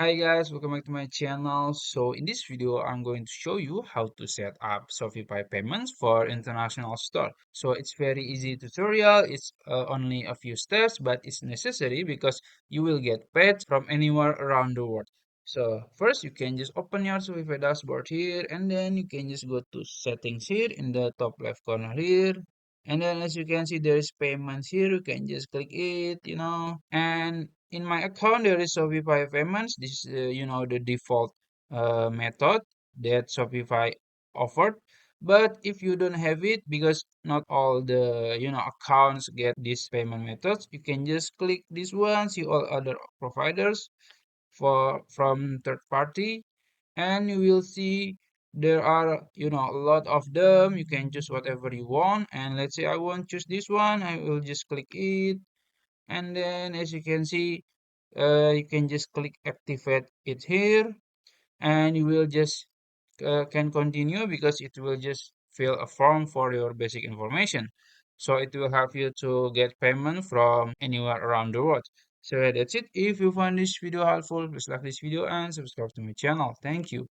Hi guys, welcome back to my channel. So in this video, I'm going to show you how to set up Shopify Payments for international store. So it's very easy tutorial. It's only a few steps, but it's necessary because you will get paid from anywhere around the world. So first, you can just open your Shopify dashboard here, and then you can just go to settings here in the top left corner here. And then as you can see, there is payments here. You can just click it. And in my account, there is Shopify Payments. This is, the default method that Shopify offered. But if you don't have it, because not all the, accounts get these payment methods, you can just click this one, see all other providers from third party, and you will see there are a lot of them. You can choose whatever you want, and let's say I want to choose this one. I will just click it, and then as you can see, you can just click activate it here, and you will just can continue because it will just fill a form for your basic information. So it will help you to get payment from anywhere around the world. So that's it. If you find this video helpful, please like this video and subscribe to my channel. Thank you.